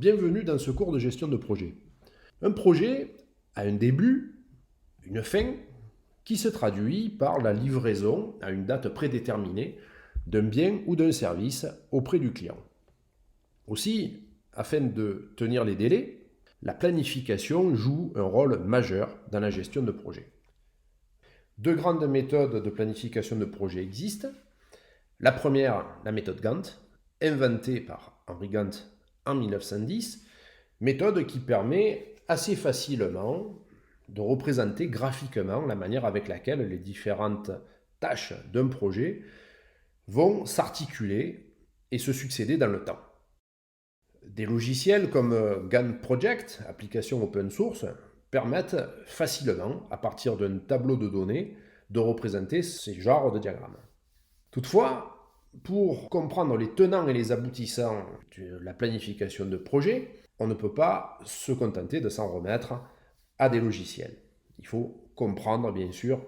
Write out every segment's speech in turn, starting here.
Bienvenue dans ce cours de gestion de projet. Un projet a un début, une fin, qui se traduit par la livraison à une date prédéterminée d'un bien ou d'un service auprès du client. Aussi, afin de tenir les délais, la planification joue un rôle majeur dans la gestion de projet. Deux grandes méthodes de planification de projet existent. La première, la méthode Gantt, inventée par Henry Gantt en 1910, méthode qui permet assez facilement de représenter graphiquement la manière avec laquelle les différentes tâches d'un projet vont s'articuler et se succéder dans le temps. Des logiciels comme Gantt Project, application open source, permettent facilement, à partir d'un tableau de données, de représenter ces genres de diagrammes. Toutefois, pour comprendre les tenants et les aboutissants de la planification de projet, on ne peut pas se contenter de s'en remettre à des logiciels. Il faut comprendre, bien sûr,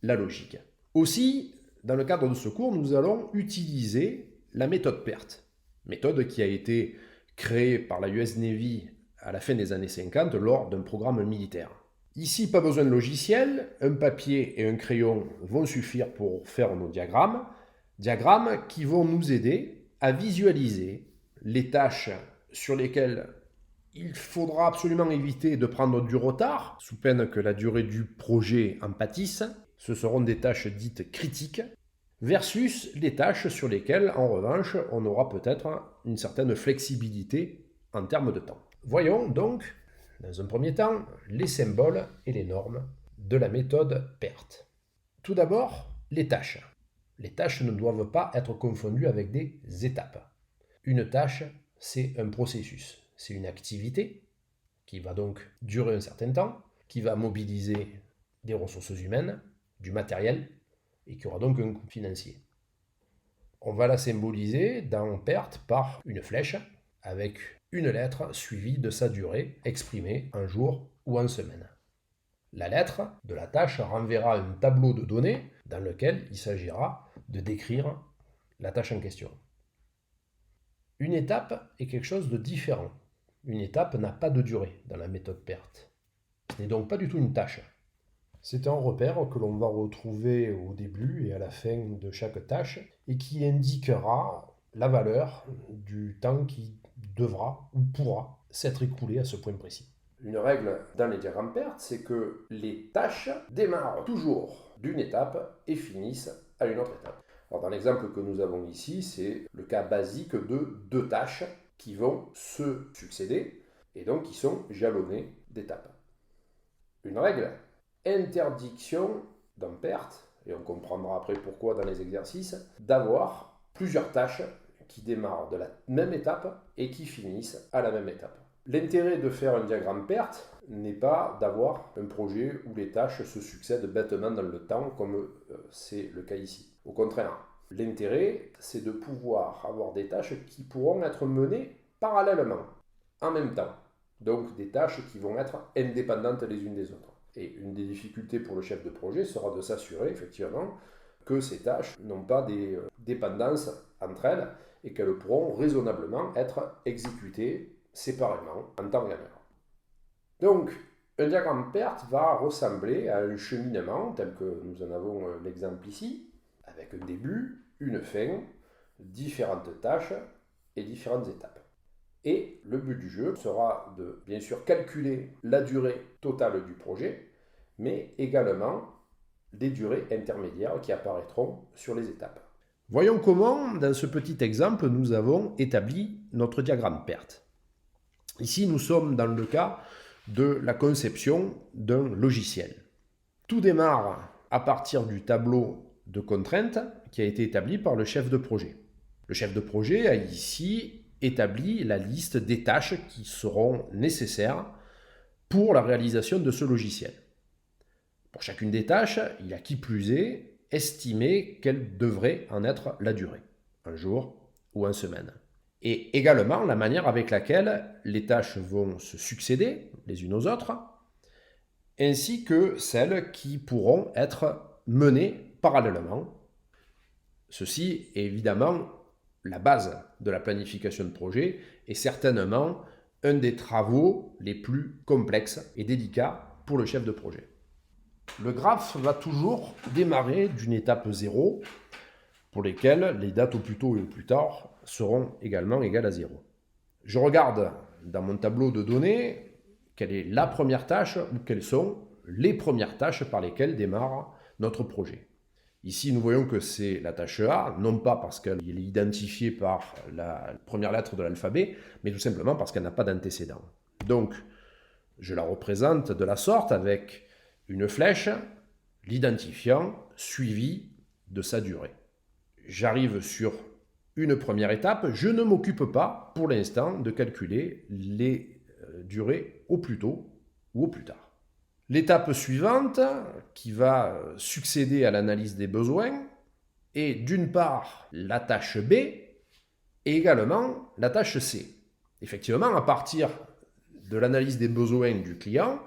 la logique. Aussi, dans le cadre de ce cours, nous allons utiliser la méthode PERT, méthode qui a été créée par la US Navy à la fin des années 50 lors d'un programme militaire. Ici, pas besoin de logiciel, un papier et un crayon vont suffire pour faire nos diagrammes qui vont nous aider à visualiser les tâches sur lesquelles il faudra absolument éviter de prendre du retard, sous peine que la durée du projet en pâtisse. Ce seront des tâches dites critiques, versus les tâches sur lesquelles, en revanche, on aura peut-être une certaine flexibilité en termes de temps. Voyons donc, dans un premier temps, les symboles et les normes de la méthode PERT. Tout d'abord, les tâches. Les tâches ne doivent pas être confondues avec des étapes. Une tâche, c'est un processus. C'est une activité qui va donc durer un certain temps, qui va mobiliser des ressources humaines, du matériel, et qui aura donc un coût financier. On va la symboliser dans PERT par une flèche avec une lettre suivie de sa durée, exprimée en jours ou en semaines. La lettre de la tâche renverra un tableau de données dans lequel il s'agira de décrire la tâche en question. Une étape est quelque chose de différent. Une étape n'a pas de durée dans la méthode PERT. Ce n'est donc pas du tout une tâche. C'est un repère que l'on va retrouver au début et à la fin de chaque tâche et qui indiquera la valeur du temps qui devra ou pourra s'être écoulé à ce point précis. Une règle dans les diagrammes PERT, c'est que les tâches démarrent toujours d'une étape et finissent à une autre étape. Alors dans l'exemple que nous avons ici, c'est le cas basique de deux tâches qui vont se succéder et donc qui sont jalonnées d'étapes. Une règle, interdiction dans PERT, et on comprendra après pourquoi dans les exercices, d'avoir plusieurs tâches qui démarrent de la même étape et qui finissent à la même étape. L'intérêt de faire un diagramme PERT n'est pas d'avoir un projet où les tâches se succèdent bêtement dans le temps, comme c'est le cas ici. Au contraire, l'intérêt, c'est de pouvoir avoir des tâches qui pourront être menées parallèlement, en même temps. Donc des tâches qui vont être indépendantes les unes des autres. Et une des difficultés pour le chef de projet sera de s'assurer, effectivement, que ces tâches n'ont pas des dépendances entre elles et qu'elles pourront raisonnablement être exécutées séparément, en temps et en heure. Donc, un diagramme PERT va ressembler à un cheminement, tel que nous en avons l'exemple ici, avec un début, une fin, différentes tâches et différentes étapes. Et le but du jeu sera de, bien sûr, calculer la durée totale du projet, mais également les durées intermédiaires qui apparaîtront sur les étapes. Voyons comment, dans ce petit exemple, nous avons établi notre diagramme PERT. Ici, nous sommes dans le cas de la conception d'un logiciel. Tout démarre à partir du tableau de contraintes qui a été établi par le chef de projet. Le chef de projet a ici établi la liste des tâches qui seront nécessaires pour la réalisation de ce logiciel. Pour chacune des tâches, il a qui plus est estimé quelle devrait en être la durée, un jour ou une semaine. Et également la manière avec laquelle les tâches vont se succéder les unes aux autres, ainsi que celles qui pourront être menées parallèlement. Ceci est évidemment la base de la planification de projet et certainement un des travaux les plus complexes et délicats pour le chef de projet. Le graphe va toujours démarrer d'une étape 0, pour lesquelles les dates au plus tôt et au plus tard seront également égales à 0. Je regarde dans mon tableau de données quelle est la première tâche ou quelles sont les premières tâches par lesquelles démarre notre projet. Ici, nous voyons que c'est la tâche A, non pas parce qu'elle est identifiée par la première lettre de l'alphabet, mais tout simplement parce qu'elle n'a pas d'antécédent. Donc, je la représente de la sorte avec une flèche, l'identifiant, suivi de sa durée. J'arrive sur une première étape, je ne m'occupe pas, pour l'instant, de calculer les durées au plus tôt ou au plus tard. L'étape suivante, qui va succéder à l'analyse des besoins, est d'une part la tâche B et également la tâche C. Effectivement, à partir de l'analyse des besoins du client,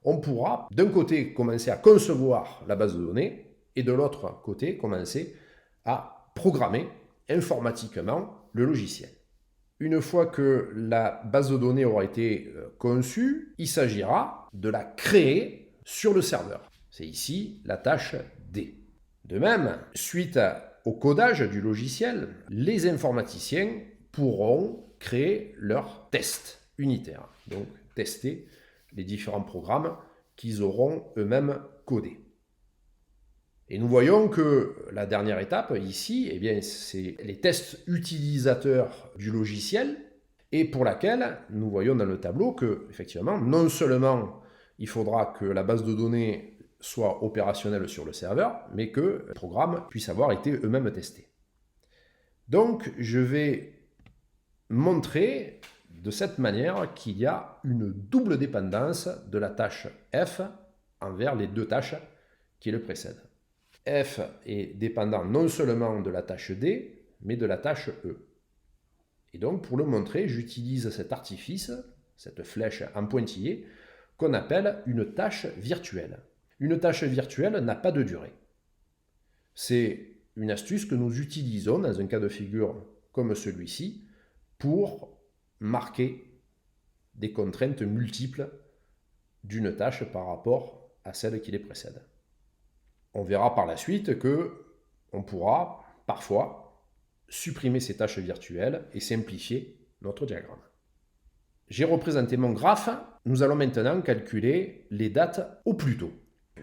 on pourra d'un côté commencer à concevoir la base de données et de l'autre côté commencer à programmer informatiquement le logiciel. Une fois que la base de données aura été conçue, il s'agira de la créer sur le serveur. C'est ici la tâche D. De même, suite au codage du logiciel, les informaticiens pourront créer leurs tests unitaires. Donc, tester les différents programmes qu'ils auront eux-mêmes codés. Et nous voyons que la dernière étape ici, eh bien, c'est les tests utilisateurs du logiciel et pour laquelle nous voyons dans le tableau que, effectivement, non seulement il faudra que la base de données soit opérationnelle sur le serveur, mais que les programmes puissent avoir été eux-mêmes testés. Donc, je vais montrer de cette manière qu'il y a une double dépendance de la tâche F envers les deux tâches qui le précèdent. F est dépendant non seulement de la tâche D, mais de la tâche E. Et donc, pour le montrer, j'utilise cet artifice, cette flèche en pointillé, qu'on appelle une tâche virtuelle. Une tâche virtuelle n'a pas de durée. C'est une astuce que nous utilisons dans un cas de figure comme celui-ci pour marquer des contraintes multiples d'une tâche par rapport à celle qui les précède. On verra par la suite qu'on pourra parfois supprimer ces tâches virtuelles et simplifier notre diagramme. J'ai représenté mon graphe. Nous allons maintenant calculer les dates au plus tôt.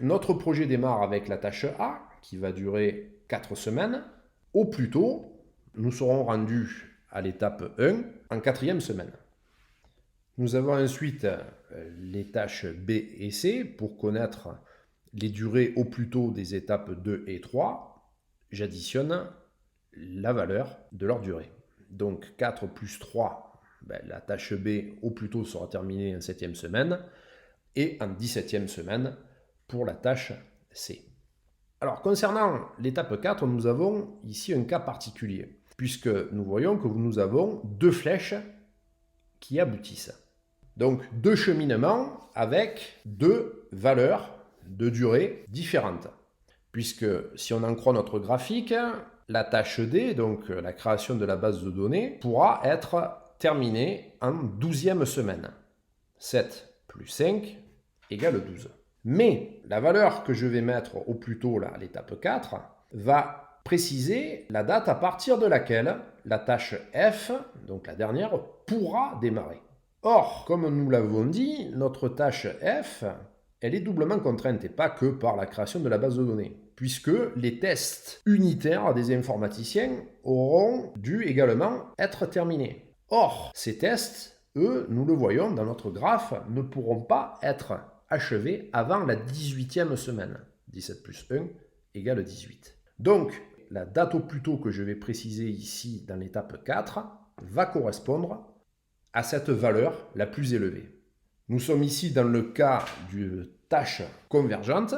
Notre projet démarre avec la tâche A qui va durer 4 semaines. Au plus tôt, nous serons rendus à l'étape 1 en 4e semaine. Nous avons ensuite les tâches B et C pour connaître les durées au plus tôt des étapes 2 et 3, j'additionne la valeur de leur durée. Donc 4 plus 3, la tâche B au plus tôt sera terminée en 7e semaine et en 17e semaine pour la tâche C. Alors concernant l'étape 4, nous avons ici un cas particulier puisque nous voyons que nous avons deux flèches qui aboutissent. Donc deux cheminements avec deux valeurs de durée différentes. Puisque si on en croit notre graphique, la tâche D, donc la création de la base de données, pourra être terminée en 12e semaine. 7 plus 5 égale 12. Mais la valeur que je vais mettre au plus tôt, là, à l'étape 4, va préciser la date à partir de laquelle la tâche F, donc la dernière, pourra démarrer. Or, comme nous l'avons dit, notre tâche F, elle est doublement contrainte et pas que par la création de la base de données, puisque les tests unitaires des informaticiens auront dû également être terminés. Or, ces tests, eux, nous le voyons dans notre graphe, ne pourront pas être achevés avant la 18e semaine. 17 plus 1 égale 18. Donc, la date au plus tôt que je vais préciser ici dans l'étape 4 va correspondre à cette valeur la plus élevée. Nous sommes ici dans le cas d'une tâche convergente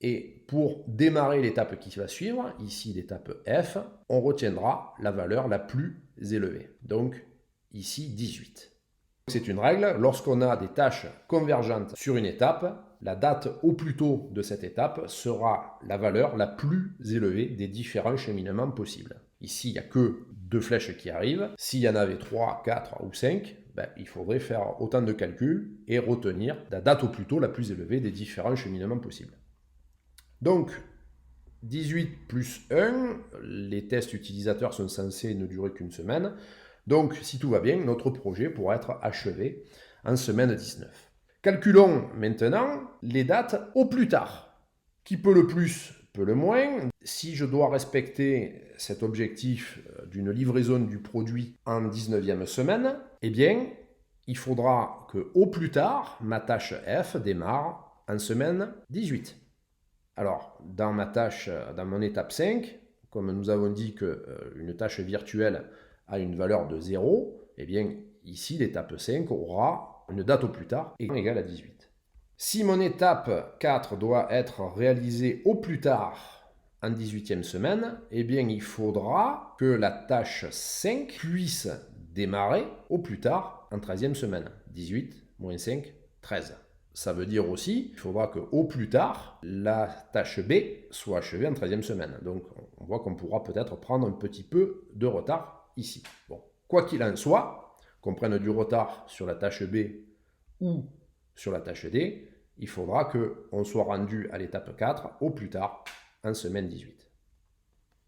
et pour démarrer l'étape qui va suivre, ici l'étape F, on retiendra la valeur la plus élevée, donc ici 18. C'est une règle, lorsqu'on a des tâches convergentes sur une étape, la date au plus tôt de cette étape sera la valeur la plus élevée des différents cheminements possibles. Ici, il n'y a que deux flèches qui arrivent. S'il y en avait 3, 4 ou 5, il faudrait faire autant de calculs et retenir la date au plus tôt la plus élevée des différents cheminements possibles. Donc, 18 plus 1, les tests utilisateurs sont censés ne durer qu'une semaine. Donc, si tout va bien, notre projet pourra être achevé en semaine 19. Calculons maintenant les dates au plus tard. Qui peut le plus, peut le moins. Si je dois respecter cet objectif d'une livraison du produit en 19e semaine, eh bien, il faudra que au plus tard, ma tâche F démarre en semaine 18. Alors, dans mon étape 5, comme nous avons dit qu'une tâche virtuelle a une valeur de 0, eh bien, ici, l'étape 5 aura une date au plus tard égale à 18. Si mon étape 4 doit être réalisée au plus tard en 18e semaine, eh bien, il faudra que la tâche 5 puisse démarrer au plus tard en 13e semaine. 18 moins 5, 13. Ça veut dire aussi qu'il faudra qu'au plus tard, la tâche B soit achevée en 13e semaine. Donc, on voit qu'on pourra peut-être prendre un petit peu de retard ici. Bon, quoi qu'il en soit, qu'on prenne du retard sur la tâche B ou sur la tâche D, il faudra qu'on soit rendu à l'étape 4 au plus tard en semaine 18.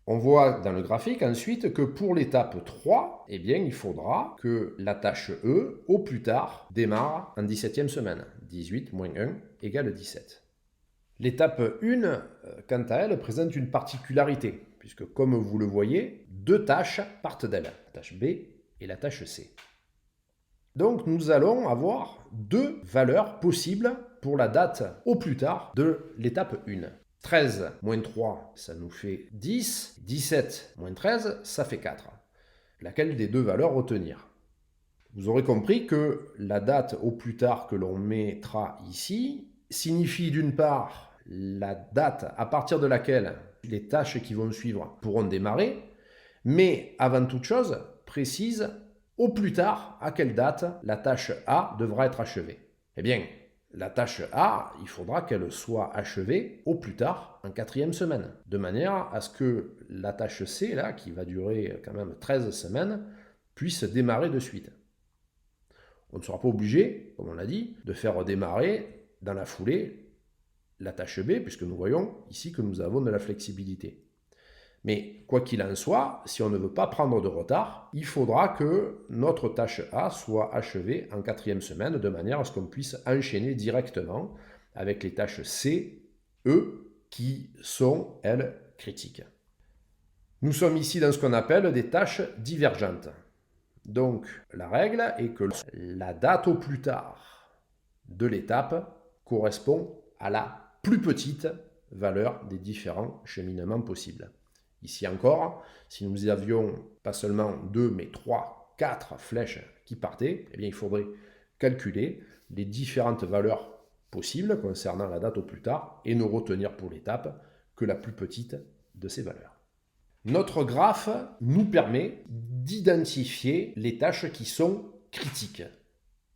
On voit dans le graphique ensuite que pour l'étape 3, eh bien, il faudra que la tâche E, au plus tard, démarre en 17e semaine. 18 moins 1 égale 17. L'étape 1, quant à elle, présente une particularité, puisque comme vous le voyez, deux tâches partent d'elle, la tâche B et la tâche C. Donc nous allons avoir deux valeurs possibles pour la date au plus tard de l'étape 1. 13 moins 3, ça nous fait 10. 17 moins 13, ça fait 4. Laquelle des deux valeurs retenir? Vous aurez compris que la date au plus tard que l'on mettra ici signifie d'une part la date à partir de laquelle les tâches qui vont suivre pourront démarrer, mais avant toute chose, précise au plus tard à quelle date la tâche A devra être achevée. Eh bien, la tâche A, il faudra qu'elle soit achevée au plus tard en 4e semaine, de manière à ce que la tâche C, là, qui va durer quand même 13 semaines, puisse démarrer de suite. On ne sera pas obligé, comme on l'a dit, de faire démarrer dans la foulée la tâche B, puisque nous voyons ici que nous avons de la flexibilité. Mais quoi qu'il en soit, si on ne veut pas prendre de retard, il faudra que notre tâche A soit achevée en 4e semaine, de manière à ce qu'on puisse enchaîner directement avec les tâches C, E, qui sont, elles, critiques. Nous sommes ici dans ce qu'on appelle des tâches divergentes. Donc, la règle est que la date au plus tard de l'étape correspond à la plus petite valeur des différents cheminements possibles. Ici encore, si nous avions pas seulement 2, mais 3, 4 flèches qui partaient, eh bien, il faudrait calculer les différentes valeurs possibles concernant la date au plus tard et ne retenir pour l'étape que la plus petite de ces valeurs. Notre graphe nous permet d'identifier les tâches qui sont critiques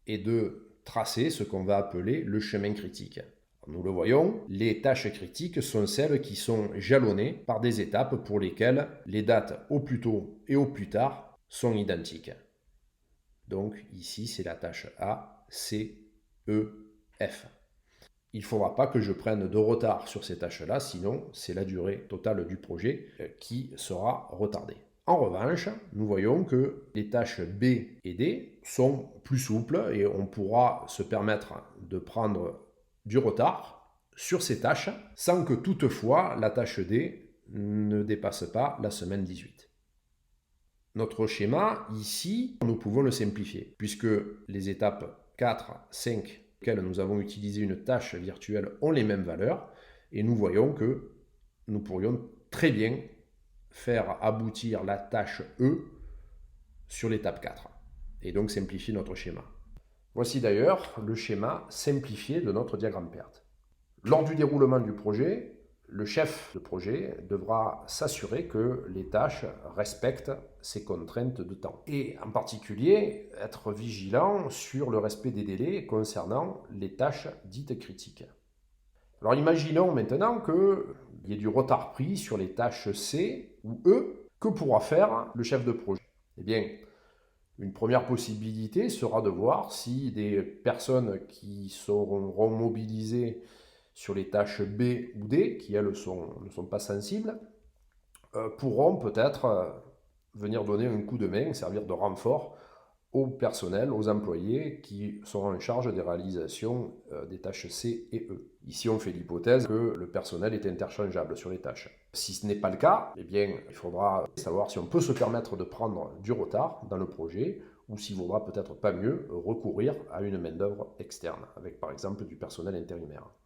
et de tracer ce qu'on va appeler le chemin critique. Nous le voyons, les tâches critiques sont celles qui sont jalonnées par des étapes pour lesquelles les dates au plus tôt et au plus tard sont identiques. Donc ici, c'est la tâche A, C, E, F. Il ne faudra pas que je prenne de retard sur ces tâches-là, sinon c'est la durée totale du projet qui sera retardée. En revanche, nous voyons que les tâches B et D sont plus souples et on pourra se permettre de prendre du retard sur ces tâches sans que toutefois la tâche D ne dépasse pas la semaine 18. Notre schéma, ici, nous pouvons le simplifier puisque les étapes 4, 5, auxquelles nous avons utilisé une tâche virtuelle ont les mêmes valeurs et nous voyons que nous pourrions très bien faire aboutir la tâche E sur l'étape 4 et donc simplifier notre schéma. Voici d'ailleurs le schéma simplifié de notre diagramme PERT. Lors du déroulement du projet, le chef de projet devra s'assurer que les tâches respectent ces contraintes de temps. Et en particulier, être vigilant sur le respect des délais concernant les tâches dites critiques. Alors imaginons maintenant qu'il y ait du retard pris sur les tâches C ou E. Que pourra faire le chef de projet? Eh bien, Une première possibilité sera de voir si des personnes qui seront mobilisées sur les tâches B ou D, qui elles ne sont pas sensibles, pourront peut-être venir donner un coup de main, servir de renfort au personnel, aux employés qui seront en charge des réalisations des tâches C et E. Ici, on fait l'hypothèse que le personnel est interchangeable sur les tâches. Si ce n'est pas le cas, eh bien, il faudra savoir si on peut se permettre de prendre du retard dans le projet ou s'il vaudra peut-être pas mieux recourir à une main-d'œuvre externe, avec par exemple du personnel intérimaire.